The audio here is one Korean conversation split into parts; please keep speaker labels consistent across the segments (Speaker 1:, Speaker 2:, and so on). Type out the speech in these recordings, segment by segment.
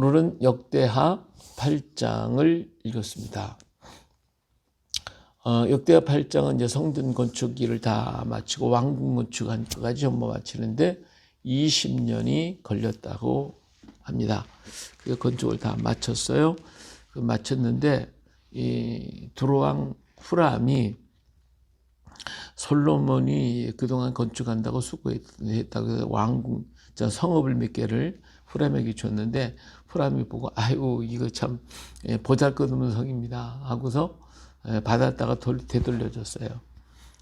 Speaker 1: 오늘은 역대하 8장을 읽었습니다. 역대하 8장은 이제 성전 건축일을 다 마치고 왕궁 건축한까지 전부 마치는데 20년이 걸렸다고 합니다. 그 건축을 다 마쳤어요. 마쳤는데 이 두로왕 후람이 솔로몬이 그동안 건축한다고 수고했다고 왕궁 성읍을 몇 개를 후람에게 줬는데 후람이 보고 아이고 이거 참 보잘것없는 성입니다 하고서 받았다가 되돌려줬어요.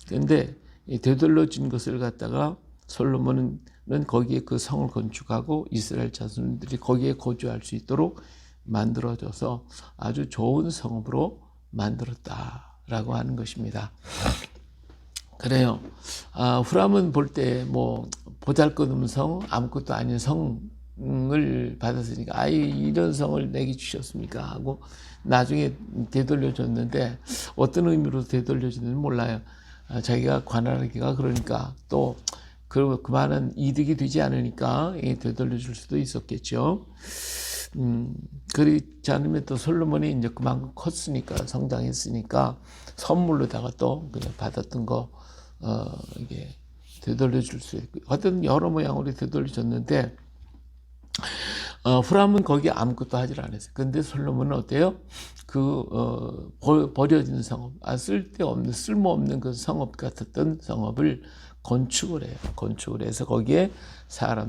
Speaker 1: 그런데 되돌려준 것을 갖다가 솔로몬은 거기에 그 성을 건축하고 이스라엘 자손들이 거기에 거주할 수 있도록 만들어줘서 아주 좋은 성읍으로 만들었다라고 하는 것입니다. 그래요. 후람은 볼 때 뭐 보잘것없는 성, 아무것도 아닌 성을 받았으니까 이런 성을 내게 주셨습니까 하고 나중에 되돌려줬는데 어떤 의미로 되돌려주는지 몰라요. 자기가 관할하기가 그러니까 또 그 많은 이득이 되지 않으니까 되돌려줄 수도 있었겠죠. 그렇지 않으면 또 솔로몬이 이제 그만큼 컸으니까 성장했으니까 선물로다가 또 그냥 받았던 거 이게 되돌려줄 수 있고 어떤 여러 모양으로 되돌려줬는데 후람은 거기에 아무것도 하질 않았어요. 근데 솔로몬은 어때요? 버려진 성읍, 쓸모없는 그 성읍 같았던 성읍을 건축을 해요. 건축을 해서 거기에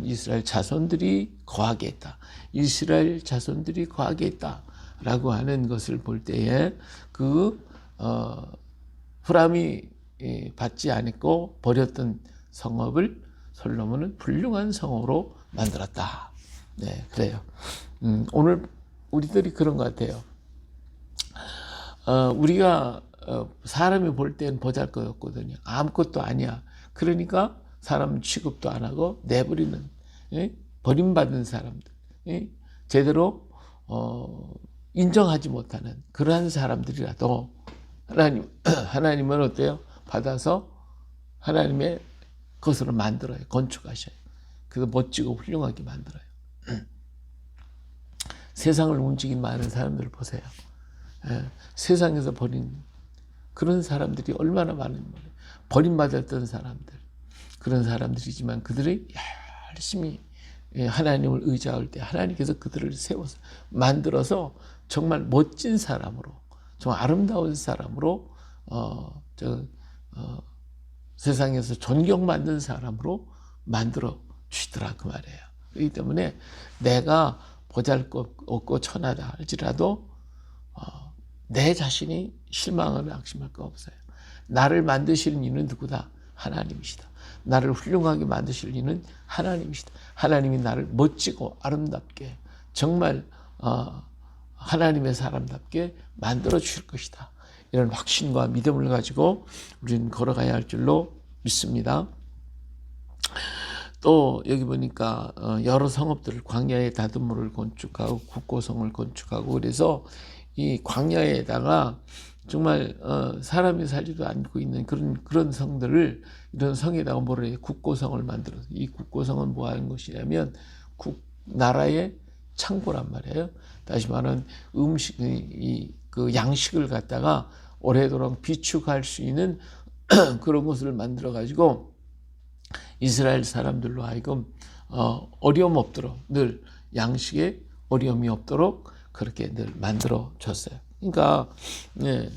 Speaker 1: 이스라엘 자손들이 거하게 했다. 이스라엘 자손들이 거하게 했다라고 하는 것을 볼 때에 후람이 받지 않고 버렸던 성읍을 솔로몬은 훌륭한 성읍으로 만들었다. 네, 그래요. 오늘 우리들이 그런 것 같아요. 우리가 사람이 볼 때는 보잘것없거든요. 아무것도 아니야. 그러니까 사람 취급도 안 하고 내버리는 버림받은 사람들, 제대로 인정하지 못하는 그러한 사람들이라도 하나님은 어때요? 받아서 하나님의 것으로 만들어요. 건축하셔요. 그래서 멋지고 훌륭하게 만들어요. 세상을 움직인 많은 사람들을 보세요. 세상에서 버린 그런 사람들이 얼마나 많은지 몰라요. 버림받았던 사람들, 그런 사람들이지만 그들이 열심히 하나님을 의지할 때 하나님께서 그들을 세워서 만들어서 정말 멋진 사람으로, 정말 아름다운 사람으로 세상에서 존경받는 사람으로 만들어 주시더라 그 말이에요. 그렇기 때문에 내가 보잘것없고 천하다 할지라도 내 자신이 실망하며 낙심할 거 없어요. 나를 만드시는 이는 누구다? 하나님이시다. 나를 훌륭하게 만드실 이는 하나님이시다. 하나님이 나를 멋지고 아름답게 정말 하나님의 사람답게 만들어 주실 것이다. 이런 확신과 믿음을 가지고 우리는 걸어가야 할 줄로 믿습니다. 또 여기 보니까 여러 성읍들을 광야에 다듬물을 건축하고 국고성을 건축하고 그래서 이 광야에다가 정말 사람이 살지도 않고 있는 그런 성들을 이런 성에다가 국고성을 만들어서 이 국고성은 뭐 하는 것이냐면 나라의 창고란 말이에요. 다시 말하면 그 양식을 갖다가 오래도록 비축할 수 있는 그런 것을 만들어 가지고 이스라엘 사람들로 하여금 어려움 없도록 늘 양식에 어려움이 없도록 그렇게 늘 만들어 줬어요. 그러니까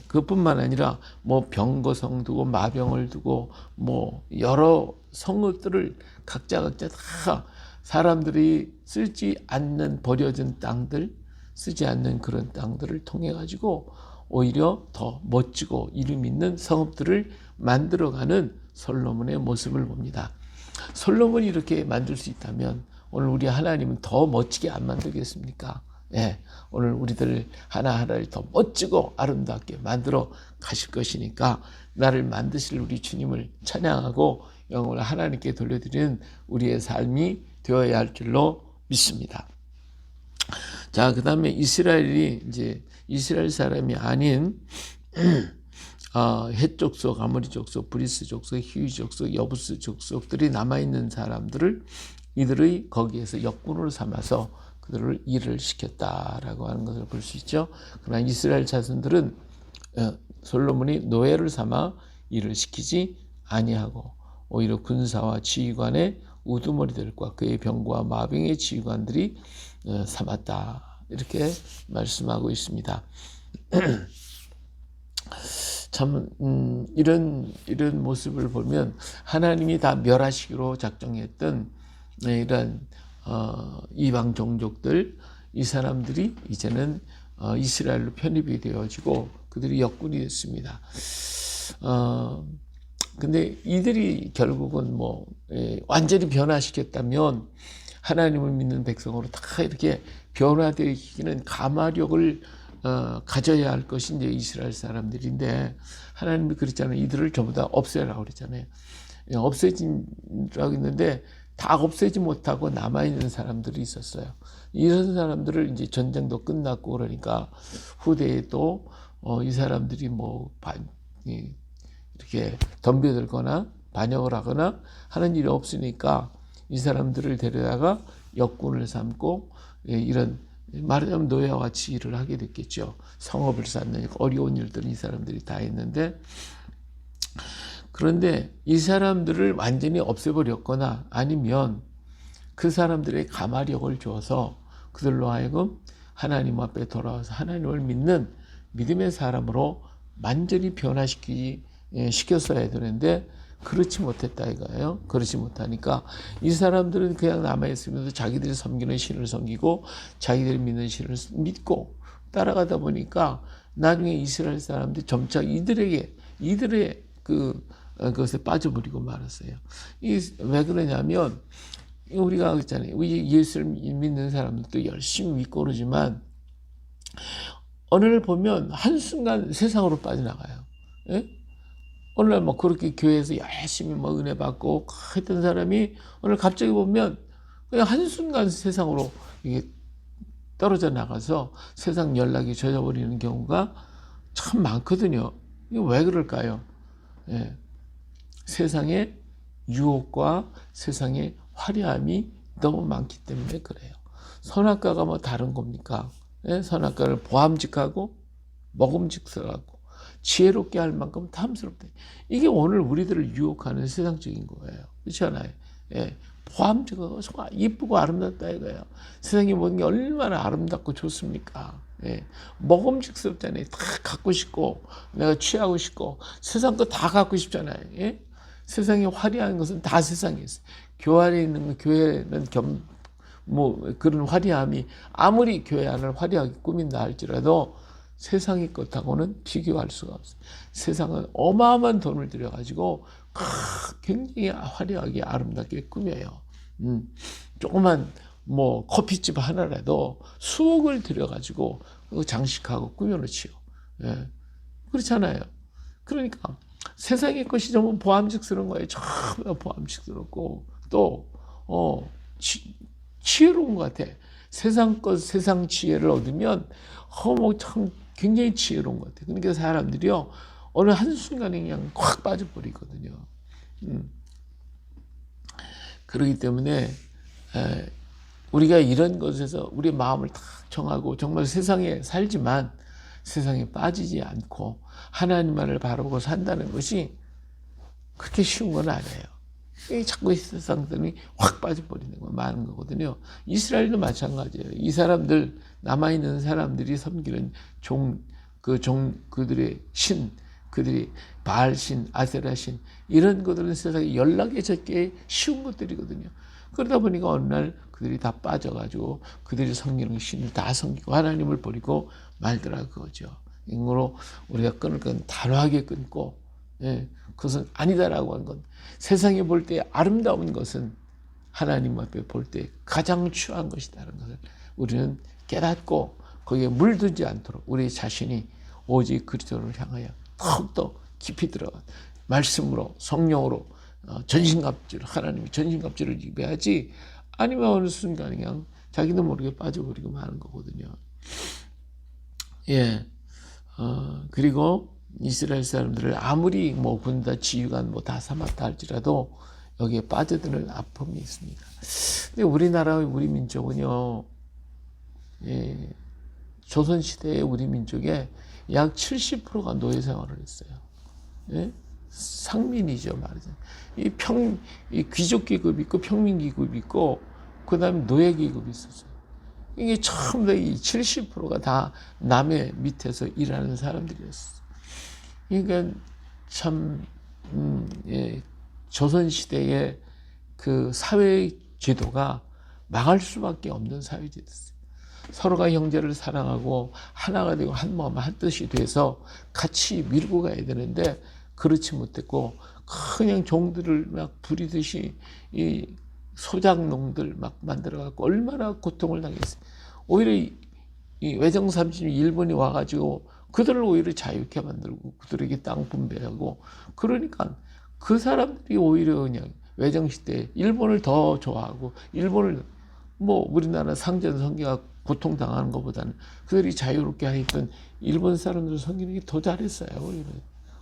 Speaker 1: 그뿐만 아니라 뭐 병거성 두고 마병을 두고 뭐 여러 성읍들을 각자 다 사람들이 쓰지 않는 버려진 땅들, 쓰지 않는 그런 땅들을 통해 가지고 오히려 더 멋지고 이름 있는 성읍들을 만들어가는 솔로몬의 모습을 봅니다. 솔로몬이 이렇게 만들 수 있다면 오늘 우리 하나님은 더 멋지게 안 만들겠습니까? 오늘 우리들 하나하나를 더 멋지고 아름답게 만들어 가실 것이니까 나를 만드실 우리 주님을 찬양하고 영광을 하나님께 돌려드리는 우리의 삶이 되어야 할 줄로 믿습니다. 자, 그 다음에 이스라엘이 이제 이스라엘 사람이 아닌 헷 족속, 아모리 족속, 브리스 족속, 히위 족속, 여부스 족속들이 남아있는 사람들을 이들의 거기에서 역군으로 삼아서 그들을 일을 시켰다라고 하는 것을 볼 수 있죠. 그러나 이스라엘 자손들은 솔로몬이 노예를 삼아 일을 시키지 아니하고 오히려 군사와 지휘관의 우두머리들과 그의 병과 마병의 지휘관들이 삼았다. 이렇게 말씀하고 있습니다. 참 이런 모습을 보면 하나님이 다 멸하시기로 작정했던 이런 이방 종족들, 이 사람들이 이제는 이스라엘로 편입이 되어지고 그들이 역군이 됐습니다. 근데 이들이 결국은 완전히 변화시켰다면 하나님을 믿는 백성으로 다 이렇게 변화되기는 가마력을 가져야 할 것이 이제 이스라엘 사람들인데 하나님이 그랬잖아요. 이들을 전부 다 없애라고 그랬잖아요. 없애진라고 했는데 다 없애지 못하고 남아있는 사람들이 있었어요. 이런 사람들을 이제 전쟁도 끝났고 그러니까 후대에 또 이 사람들이 이렇게 덤벼들거나 반역을 하거나 하는 일이 없으니까 이 사람들을 데려다가 역군을 삼고 이런 말하자면 노예와 같이 일을 하게 됐겠죠. 성읍을 쌓는 어려운 일들은 이 사람들이 다 했는데, 그런데 이 사람들을 완전히 없애버렸거나 아니면 그 사람들의 가마력을 줘서 그들로 하여금 하나님 앞에 돌아와서 하나님을 믿는 믿음의 사람으로 완전히 시켰어야 되는데 그렇지 못했다 이거예요. 그렇지 못하니까 이 사람들은 그냥 남아있으면서 자기들이 섬기는 신을 섬기고 자기들이 믿는 신을 믿고 따라가다 보니까 나중에 이스라엘 사람들이 점차 이들의 그것에 빠져버리고 말았어요. 왜 그러냐면 우리가 그랬잖아요. 예수를 믿는 사람들도 열심히 믿고 그러지만 어느 날 보면 한순간 세상으로 빠져나가요. 예? 오늘 그렇게 교회에서 열심히 은혜 받고 했던 사람이 오늘 갑자기 보면 그냥 한순간 세상으로 이게 떨어져 나가서 세상 연락이 젖어버리는 경우가 참 많거든요. 이거 왜 그럴까요? 예. 세상의 유혹과 세상의 화려함이 너무 많기 때문에 그래요. 선악과가 다른 겁니까? 예? 선악과를 보암직하고 먹음직스럽고 지혜롭게 할 만큼 탐스럽다. 이게 오늘 우리들을 유혹하는 세상적인 거예요. 그렇지 않아요? 예. 보암직하고 정말 이쁘고 아름답다 이거예요. 세상에 모든 게 얼마나 아름답고 좋습니까? 예. 먹음직스럽잖아요. 다 갖고 싶고 내가 취하고 싶고 세상 거 다 갖고 싶잖아요. 예? 세상에 화려한 것은 다 세상에 있어요. 교회 있는 교회는 그런 화려함이 아무리 교회 안을 화려하게 꾸민다 할지라도 세상의 것하고는 비교할 수가 없어요. 세상은 어마어마한 돈을 들여가지고 굉장히 화려하게 아름답게 꾸며요. 조그만 커피집 하나라도 수억을 들여가지고 장식하고 꾸며놓지요. 예. 그렇잖아요. 그러니까 세상의 것이 전부 보암직스러운 거예요. 전부 보암직스럽고 또 지혜로운 것 같아. 세상 것, 세상 지혜를 얻으면 참 굉장히 지혜로운 것 같아. 그러니까 사람들이요 어느 한순간에 그냥 확 빠져버리거든요. 그렇기 때문에 우리가 이런 것에서 우리의 마음을 딱 정하고 정말 세상에 살지만 세상에 빠지지 않고 하나님만을 바라보고 산다는 것이 그렇게 쉬운 건 아니에요. 자꾸 세상들이 확 빠져버리는 거 많은 거거든요. 이스라엘도 마찬가지예요. 이 사람들 남아있는 사람들이 섬기는 그들의 신, 그들이 바알신, 아세라신 이런 것들은 세상에 연락에 적게 쉬운 것들이거든요. 그러다 보니까 어느 날 그들이 다 빠져가지고 그들이 섬기는 신을 다 섬기고 하나님을 버리고 말더라 그거죠. 이거로 우리가 끊을 건 단호하게 끊고, 그것은 아니다라고 하는 건 세상에 볼 때 아름다운 것은 하나님 앞에 볼 때 가장 추한 것이다라는 것을 우리는 깨닫고 거기에 물들지 않도록 우리 자신이 오직 그리스도를 향하여 더욱더 깊이 들어가 말씀으로 성령으로 전신갑주를 하나님이 전신갑주를 입어야지 아니면 어느 순간 그냥 자기도 모르게 빠져버리고 마는 거거든요. 예. 그리고 이스라엘 사람들을 아무리 군다 지휘관 다 삼았다 할지라도 여기에 빠져드는 아픔이 있습니다. 근데 우리나라 우리 민족은요 조선시대에 우리 민족의 약 70%가 노예 생활을 했어요. 예? 상민이죠, 말하자면. 이 귀족 계급이 있고 평민 계급이 있고, 그 다음에 노예 계급이 있었어요. 이게 전부 다 이 70%가 다 남의 밑에서 일하는 사람들이었어요. 그러니까 참, 조선시대의 그 사회 제도가 망할 수밖에 없는 사회 제도였어요. 서로가 형제를 사랑하고 하나가 되고 한 마음 한 뜻이 돼서 같이 밀고 가야 되는데 그렇지 못했고 그냥 종들을 막 부리듯이 이 소작농들 막 만들어갖고 얼마나 고통을 당했어요. 오히려 이 외정삼신이 일본이 와가지고 그들을 오히려 자유케 만들고 그들에게 땅 분배하고 그러니까 그 사람들이 오히려 그냥 외정시대에 일본을 더 좋아하고 일본을 뭐 우리나라 상전 성기가 고통당하는 것보다는 그들이 자유롭게 하니까 일본 사람들 섬기는 게 더 잘했어요.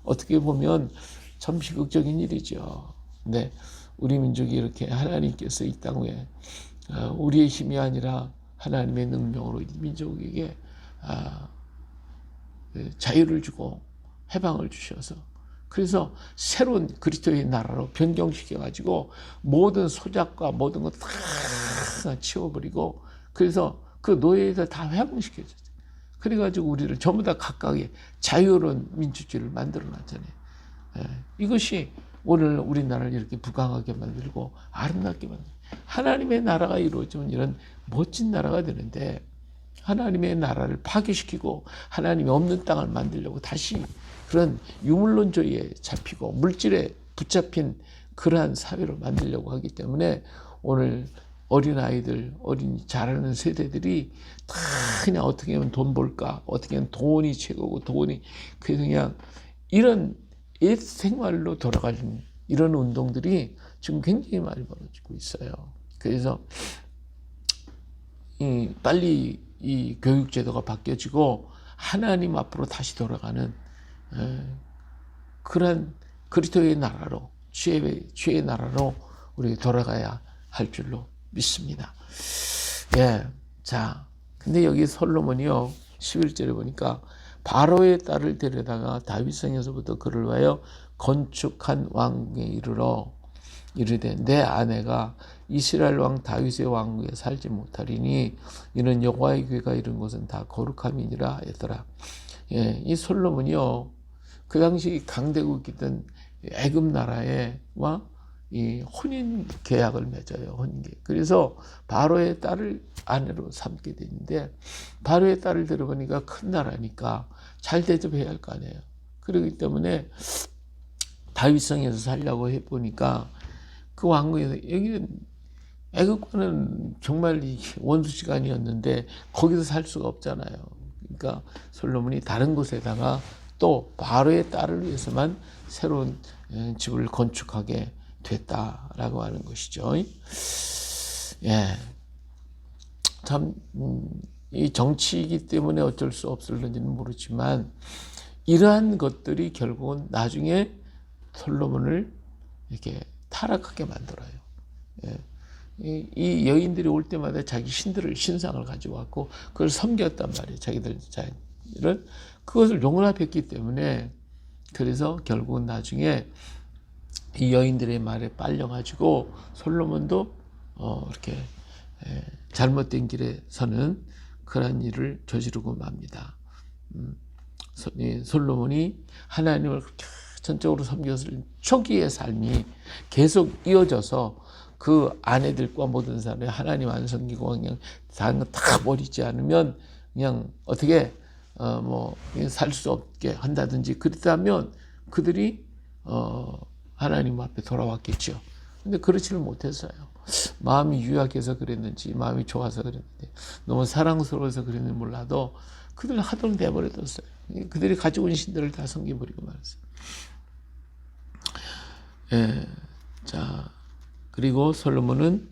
Speaker 1: 어떻게 보면 참 비극적인 일이죠. 근데 우리 민족이 이렇게 하나님께서 이 땅에 우리의 힘이 아니라 하나님의 능력으로 이 민족에게 자유를 주고 해방을 주셔서 그래서 새로운 그리스도의 나라로 변경시켜가지고 모든 소작과 모든 것 다 치워버리고 그래서 그 노예에서 다 회복시켜줬어요. 그래가지고 우리를 전부 다 각각의 자유로운 민주주의를 만들어놨잖아요. 이것이 오늘 우리나라를 이렇게 부강하게 만들고 아름답게 만들고 하나님의 나라가 이루어지면 이런 멋진 나라가 되는데 하나님의 나라를 파괴시키고 하나님이 없는 땅을 만들려고 다시 그런 유물론주의에 잡히고 물질에 붙잡힌 그러한 사회를 만들려고 하기 때문에 오늘 어린아이들, 자라는 세대들이 다 그냥 어떻게 하면 돈 벌까, 어떻게 하면 돈이 최고고 돈이 그냥 이런 옛 생활로 돌아가는 이런 운동들이 지금 굉장히 많이 벌어지고 있어요. 그래서 빨리 이 교육제도가 바뀌어지고 하나님 앞으로 다시 돌아가는 그런 그리스도의 나라로 주의 나라로 우리 돌아가야 할 줄로 믿습니다. 예, 자, 근데 여기 솔로몬이요 11절에 보니까 바로의 딸을 데려다가 다윗성에서부터 그를 위하여 건축한 왕에 이르되 내 아내가 이스라엘 왕 다윗의 왕국에 살지 못하리니 이는 여호와의 귀가 이른 곳은 다 거룩함이니라 했더라. 예, 이 솔로몬이요 그 당시 강대국이던 애굽 나라에와 이 혼인 계약을 맺어요. 혼인 계약. 그래서 바로의 딸을 아내로 삼게 되는데 바로의 딸을 들어보니까 큰 나라니까 잘 대접해야 할 거 아니에요. 그렇기 때문에 다윗성에서 살려고 해보니까 그 왕국에서 여기는 애국과는 정말 원수지간이었는데 거기서 살 수가 없잖아요. 그러니까 솔로몬이 다른 곳에다가 또 바로의 딸을 위해서만 새로운 집을 건축하게 됐다라고 하는 것이죠. 예, 참 이 정치이기 때문에 어쩔 수 없을는지는 모르지만 이러한 것들이 결국은 나중에 솔로몬을 이렇게 타락하게 만들어요. 예. 이 여인들이 올 때마다 자기 신상을 가지고 왔고 그걸 섬겼단 말이에요. 자기들을 그것을 용납했기 때문에 그래서 결국은 나중에 이 여인들의 말에 빨려가지고 솔로몬도 이렇게 잘못된 길에 서는 그런 일을 저지르고 맙니다. 솔로몬이 하나님을 그렇게 전적으로 섬겼을 초기의 삶이 계속 이어져서 그 아내들과 모든 사람이 하나님 안 섬기고 그냥 다른 거 다 버리지 않으면 그냥 어떻게 살 수 없게 한다든지 그랬다면 그들이 하나님 앞에 돌아왔겠죠. 근데 그렇지는 못했어요. 마음이 유약해서 그랬는지 마음이 좋아서 그랬는데 너무 사랑스러워서 그랬는지 몰라도 그들 하도록 내버려뒀어요. 그들이 가지고 있는 신들을 다 섬겨버리고 말았어요. 예, 자 그리고 솔로몬은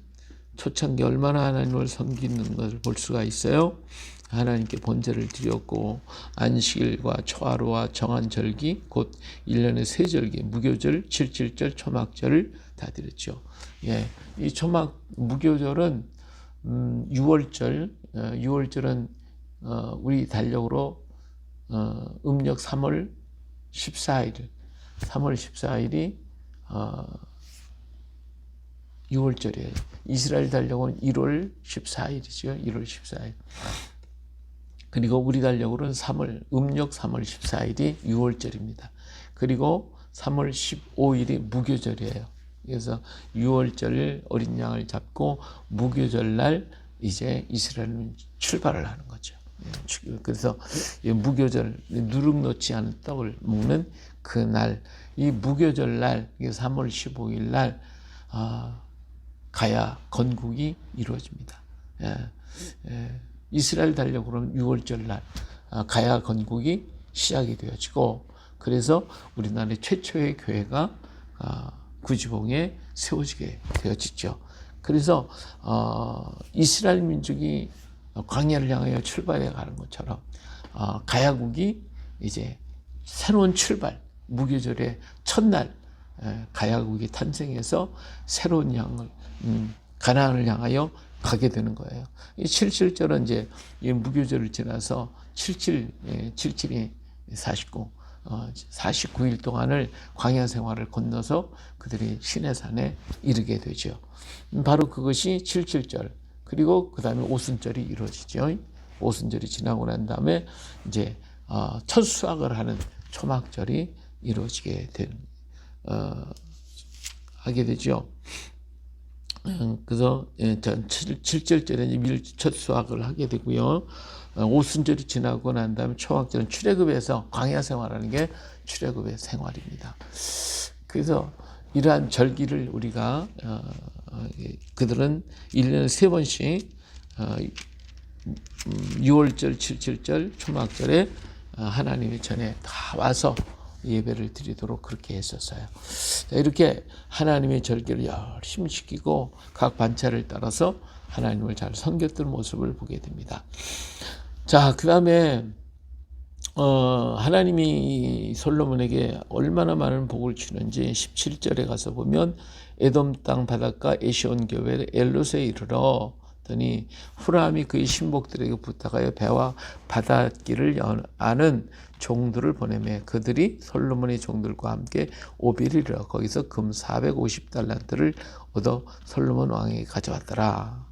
Speaker 1: 초창기 얼마나 하나님을 섬기는 것을 볼 수가 있어요. 하나님께 번제를 드렸고 안식일과 초하루와 정한 절기 곧 1년의 세 절기 무교절, 칠칠절, 초막절을 다 드렸죠. 예, 이 무교절은 6월절 6월절은 우리 달력으로 음력 3월 14일이 6월절이에요. 이스라엘 달력은 1월 14일이죠. 1월 14일. 그리고 우리 달력으로는 음력 3월 14일이 6월절입니다. 그리고 3월 15일이 무교절이에요. 그래서 6월절 어린 양을 잡고 무교절날 이제 이스라엘은 출발을 하는 거죠. 그래서 무교절, 누룩 넣지 않은 떡을 먹는 그날, 이 무교절날, 3월 15일 날 가야 건국이 이루어집니다. 이스라엘 달력으로는 6월절 날 가야 건국이 시작이 되어지고, 그래서 우리나라의 최초의 교회가 구지봉에 세워지게 되어지죠. 그래서 이스라엘 민족이 광야를 향하여 출발해 가는 것처럼 가야국이 이제 새로운 출발, 무교절의 첫날 가야국이 탄생해서 새로운 향을 가나안을 향하여 가게 되는 거예요. 이 77절은 이제 이 무교절을 지나서 77이 49일 동안을 광야 생활을 건너서 그들이 시내산에 이르게 되죠. 바로 그것이 77절. 그리고 그 다음에 오순절이 이루어지죠. 오순절이 지나고 난 다음에 이제 첫 수확을 하는 초막절이 이루어지게 하게 되죠. 그래서 7절절에 첫 수확을 하게 되고요. 오순절이 지나고 난 다음에 초막절은 출애굽에서 광야 생활하는 게 출애굽의 생활입니다. 그래서 이러한 절기를 우리가 그들은 1년에 3번씩 6월절, 77절, 초막절에 하나님의 전에 다 와서 예배를 드리도록 그렇게 했었어요. 이렇게 하나님의 절기를 열심히 지키고 각 반차를 따라서 하나님을 잘 섬겼던 모습을 보게 됩니다. 자, 그 다음에 하나님이 솔로몬에게 얼마나 많은 복을 주는지 17절에 가서 보면 에돔 땅 바닷가 에시온 교벨 엘롯에 이르러 더니 후람이 그의 신복들에게 부탁하여 배와 바닷길을 아는 종들을 보내매 그들이 솔로몬의 종들과 함께 오빌에 이르러 거기서 금 450달란트를 얻어 솔로몬 왕에게 가져왔더라.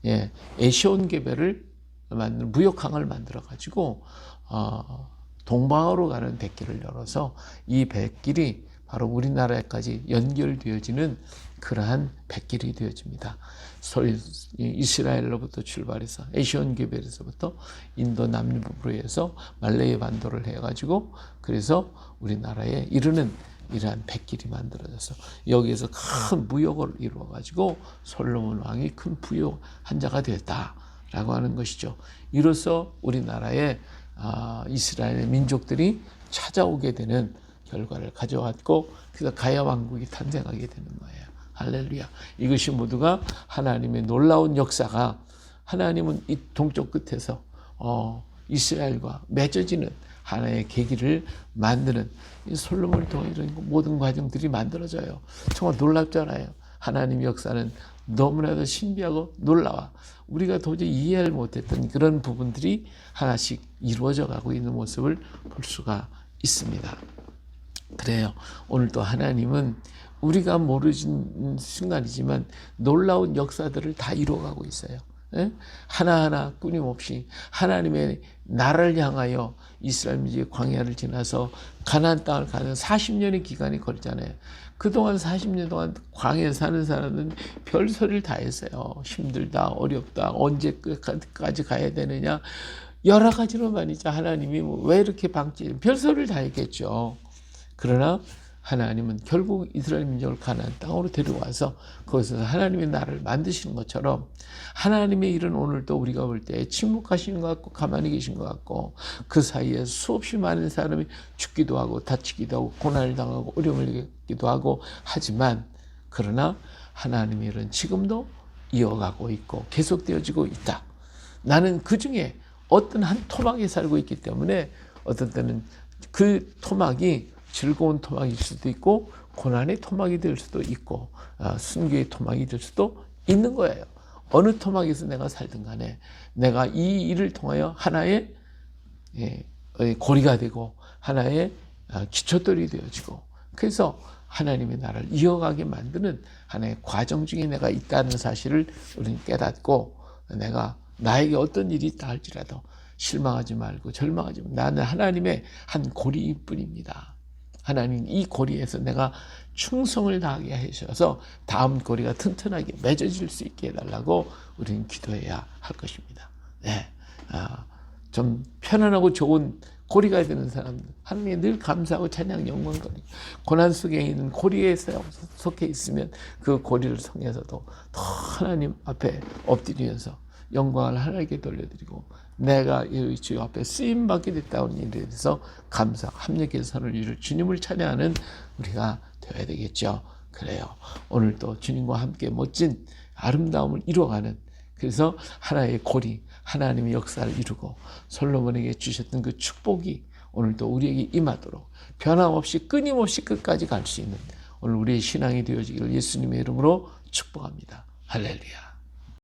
Speaker 1: 예, 에시온 교벨을 만든 무역항을 만들어 가지고 동방으로 가는 뱃길을 열어서 이 뱃길이 바로 우리나라까지 연결되어지는 그러한 뱃길이 되어집니다. 이스라엘로부터 출발해서 에시온 교벨에서부터 인도 남부로 해서 말레이 반도를 해가지고 그래서 우리나라에 이르는 이러한 뱃길이 만들어져서 여기에서 큰 무역을 이루어가지고 솔로몬 왕이 큰 부유 한 자가 되었다라고 하는 것이죠. 이로써 우리나라에 이스라엘의 민족들이 찾아오게 되는 결과를 가져왔고 그래서 가야 왕국이 탄생하게 되는 거예요. 할렐루야. 이것이 모두가 하나님의 놀라운 역사가 하나님은 이 동쪽 끝에서 이스라엘과 맺어지는 하나의 계기를 만드는 이 솔로몬을 통해 이런 모든 과정들이 만들어져요. 정말 놀랍잖아요. 하나님의 역사는 너무나도 신비하고 놀라워. 우리가 도저히 이해를 못했던 그런 부분들이 하나씩 이루어져 가고 있는 모습을 볼 수가 있습니다. 그래요. 오늘도 하나님은 우리가 모르는 순간이지만 놀라운 역사들을 다 이루어가고 있어요. 하나하나 끊임없이 하나님의 나라를 향하여 이스라엘 민족의 광야를 지나서 가나안 땅을 가는 40년의 기간이 걸리잖아요. 그동안 40년 동안 광야에 사는 사람은 별소리를 다 했어요. 힘들다, 어렵다, 언제까지 가야 되느냐. 여러 가지로 말이죠. 하나님이 왜 이렇게 별소리를 다 했겠죠. 그러나 하나님은 결국 이스라엘 민족을 가나안 땅으로 데려와서 거기서 하나님의 나라를 만드시는 것처럼 하나님의 일은 오늘도 우리가 볼 때 침묵하시는 것 같고 가만히 계신 것 같고 그 사이에 수없이 많은 사람이 죽기도 하고 다치기도 하고 고난을 당하고 어려움을 겪기도 하고 하지만 그러나 하나님의 일은 지금도 이어가고 있고 계속되어지고 있다. 나는 그 중에 어떤 한 토막에 살고 있기 때문에 어떤 때는 그 토막이 즐거운 토막일 수도 있고 고난의 토막이 될 수도 있고 순교의 토막이 될 수도 있는 거예요. 어느 토막에서 내가 살든 간에 내가 이 일을 통하여 하나의 고리가 되고 하나의 기초돌이 되어지고, 그래서 하나님의 나라를 이어가게 만드는 하나의 과정 중에 내가 있다는 사실을 우리는 깨닫고, 내가 나에게 어떤 일이 있다 할지라도 실망하지 말고 절망하지 말고, 나는 하나님의 한 고리일 뿐입니다. 하나님 이 고리에서 내가 충성을 다하게 하셔서 다음 고리가 튼튼하게 맺어질 수 있게 해달라고 우리는 기도해야 할 것입니다. 네. 좀 편안하고 좋은 고리가 되는 사람들, 하나님께 늘 감사하고 찬양 영광거리, 고난 속에 있는 고리에 속해 있으면 그 고리를 통해서도 더 하나님 앞에 엎드리면서 영광을 하나님께 돌려드리고, 내가 주 앞에 쓰임받게 됐다는 일에 대해서 감사, 합력의 선을 이룰 주님을 찬양하는 우리가 되어야 되겠죠. 그래요. 오늘 또 주님과 함께 멋진 아름다움을 이루어가는, 그래서 하나의 고리, 하나님의 역사를 이루고 솔로몬에게 주셨던 그 축복이 오늘도 우리에게 임하도록 변함없이 끊임없이 끝까지 갈 수 있는 오늘 우리의 신앙이 되어지기를 예수님의 이름으로 축복합니다. 할렐루야.